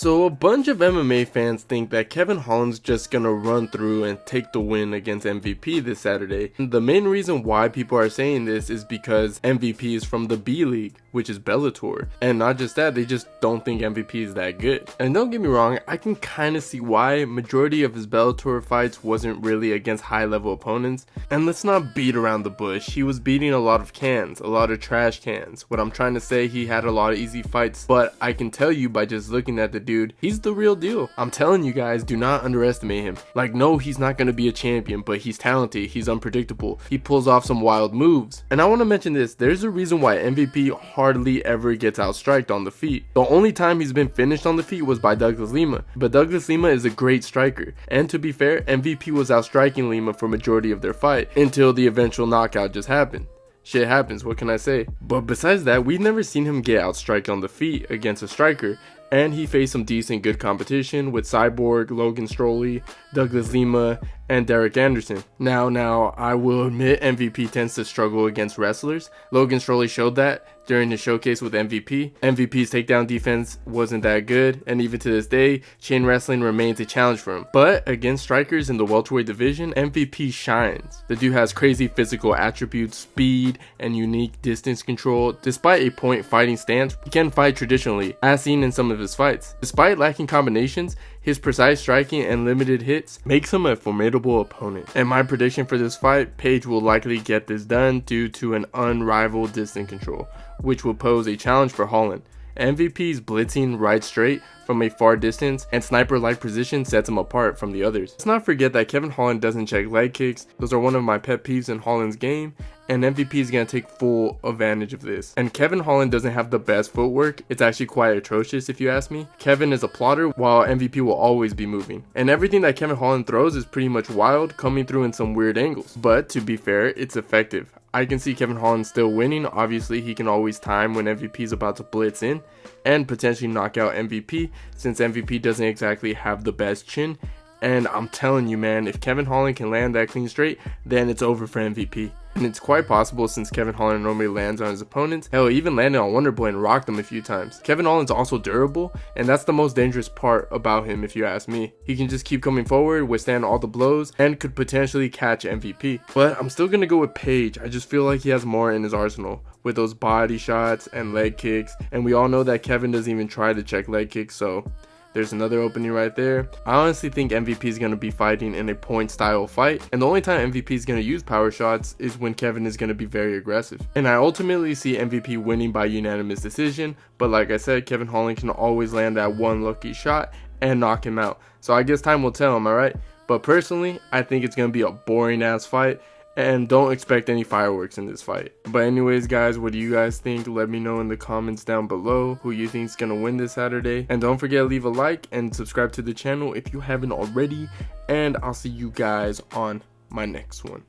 So a bunch of MMA fans think that Kevin Holland's just gonna run through and take the win against MVP this Saturday. And the main reason why people are saying this is because MVP is from the B League, which is Bellator. And not just that, they just don't think MVP is that good. And don't get me wrong, I can kind of see why. Majority of his Bellator fights wasn't really against high level opponents. And let's not beat around the bush, he was beating a lot of cans, a lot of trash cans. What I'm trying to say, he had a lot of easy fights, but I can tell you by just looking at the dude, he's the real deal. I'm telling you guys, do not underestimate him. Like, no, he's not going to be a champion, but he's talented, he's unpredictable, he pulls off some wild moves. And I want to mention this, there's a reason why MVP hardly ever gets outstriked on the feet. The only time he's been finished on the feet was by Douglas Lima, but Douglas Lima is a great striker. And to be fair, MVP was outstriking Lima for majority of their fight, until the eventual knockout just happened. Shit happens, what can I say? But besides that, we've never seen him get outstriked on the feet against a striker. And he faced some decent good competition with Cyborg, Logan Stroley, Douglas Lima, and Derek Anderson. Now, I will admit MVP tends to struggle against wrestlers. Logan Stroley showed that during his showcase with MVP. MVP's takedown defense wasn't that good, and even to this day, chain wrestling remains a challenge for him. But against strikers in the welterweight division, MVP shines. The dude has crazy physical attributes, speed, and unique distance control. Despite a point fighting stance, he can fight traditionally, as seen in some of his fights. Despite lacking combinations, his precise striking and limited hits makes him a formidable opponent. And my prediction for this fight, Page will likely get this done due to an unrivaled distance control, which will pose a challenge for Holland. MVP's blitzing right straight from a far distance and sniper-like position sets him apart from the others. Let's not forget that Kevin Holland doesn't check leg kicks. Those are one of my pet peeves in Holland's game, and MVP is going to take full advantage of this. And Kevin Holland doesn't have the best footwork. It's actually quite atrocious if you ask me. Kevin is a plotter while MVP will always be moving. And everything that Kevin Holland throws is pretty much wild, coming through in some weird angles. But to be fair, it's effective. I can see Kevin Holland still winning. Obviously, he can always time when MVP is about to blitz in and potentially knock out MVP, since MVP doesn't exactly have the best chin. And I'm telling you, man, if Kevin Holland can land that clean straight, then it's over for MVP. And it's quite possible, since Kevin Holland normally lands on his opponents. Hell, he even landed on Wonderboy and rocked him a few times. Kevin Holland's also durable, and that's the most dangerous part about him if you ask me. He can just keep coming forward, withstand all the blows, and could potentially catch MVP. But I'm still gonna go with Page. I just feel like he has more in his arsenal with those body shots and leg kicks. And we all know that Kevin doesn't even try to check leg kicks, so there's another opening right there. I honestly think MVP is going to be fighting in a point style fight, and the only time MVP is going to use power shots is when Kevin is going to be very aggressive. And I ultimately see MVP winning by unanimous decision, but like I said, Kevin Holland can always land that one lucky shot and knock him out. So I guess time will tell, am I right? But personally, I think it's going to be a boring ass fight, and don't expect any fireworks in this fight. But anyways, guys, what do you guys think? Let me know in the comments down below who you think is gonna win this Saturday. And don't forget to leave a like and subscribe to the channel if you haven't already. And I'll see you guys on my next one.